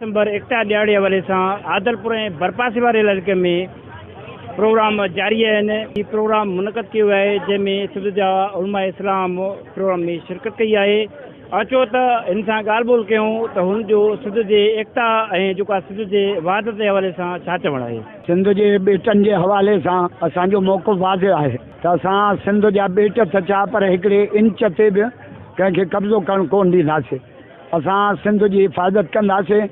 December एकता ॾियारे हवाले सां आदलपुर ऐं बरपासे वारे इलाइक़े में प्रोग्राम जारी आहिनि। हीउ प्रोग्राम मुनक़द कयो आहे जंहिंमें सिंध जा उलमा इस्लाम प्रोग्राम में शिरकत कई आहे। अचो त हिन सां ॻाल्हि ॿोल कयूं त हुनजो सिंध जे एकता ऐं जेको आहे सिंध जे वहादत जे हवाले सां छा चवणु आहे। सिंध जे ॿेटनि जे हवाले सां असांजो मौक़िफ़ वाज़िह आहे त असां सिंध जा ॿेट त छा पर हिकिड़े इंच ते बि कंहिंखे कब्ज़ो करणु कोन ॾींदासीं। असां सिंध जी हिफ़ाज़त कंदासीं।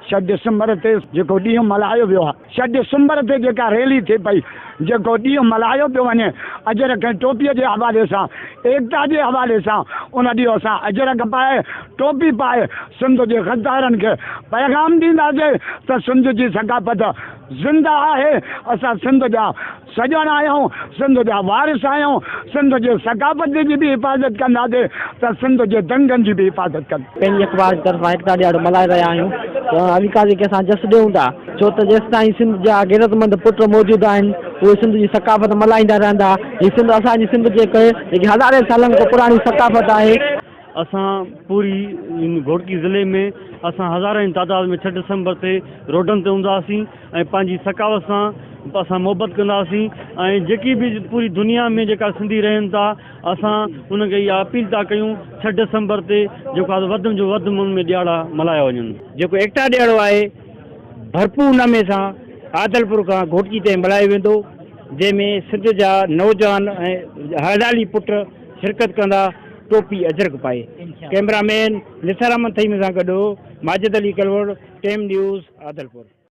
6 डिसंबर ते जेको ॾींहुं मल्हायो वियो आहे, 6 डिसंबर ते जेका रैली थिए पई, जेको ॾींहुं मल्हायो पियो वञे अजरक ऐं टोपीअ जे हवाले सां, एकता जे हवाले सां, उन ॾींहुं असां अजरक पाए टोपी पाए सिंध जे गद्दारनि खे पैगाम ॾींदासीं त सिंध जी सक़ाफ़त ज़िंदा आहे। असां सिंध जा सॼण आहियूं, सिंध जा वारिस आहियूं। सिंध जे सक़ाफ़त जी बि हिफ़ाज़त कंदासीं त सिंध जे दंगनि जी बि हिफ़ाज़त कंदासीं। पंहिंजी अख़बार जी तरफ़ां एकता ॾियारो मल्हाए रहिया आहियूं। अलीका जेके असां जस ॾियूं था, छो त जेसि ताईं सिंध जा ग़ैरतमंद पुट मौजूदु आहिनि उहे सिंध जी सक़ाफ़त मल्हाईंदा रहंदा। हीअ सिंध असांजी सिंध जेकी हज़ारे सालनि खां पुराणी सक़ाफ़त आहे। असां पूरी घोटकी ज़िले में असां हज़ारनि तादाद में 6 डिसंबर ते रोडनि ते हूंदासीं ऐं पंहिंजी सक़ाफ़त सां असां मोहबत कंदासीं। ऐं जेकी बि पूरी दुनिया में जेका सिंधी रहनि था असां उनखे इहा अपील था कयूं 6 डिसंबर ते जेको आहे वधि में वधि में ॾियारा मल्हाया वञनि। जेको एकता ॾियारो आहे भरपूर नमे सां आदलपुर खां घोटकी ताईं मल्हायो वेंदो, जंहिंमें सिंध जा नौजवान ऐं हलाली पुट शिरकत कंदा टोपी अजरक पाए। कैमरामैन निसार अहमद थईम सां गॾु माजिद अली कलवड़, टेम न्यूज़ आदलपुर।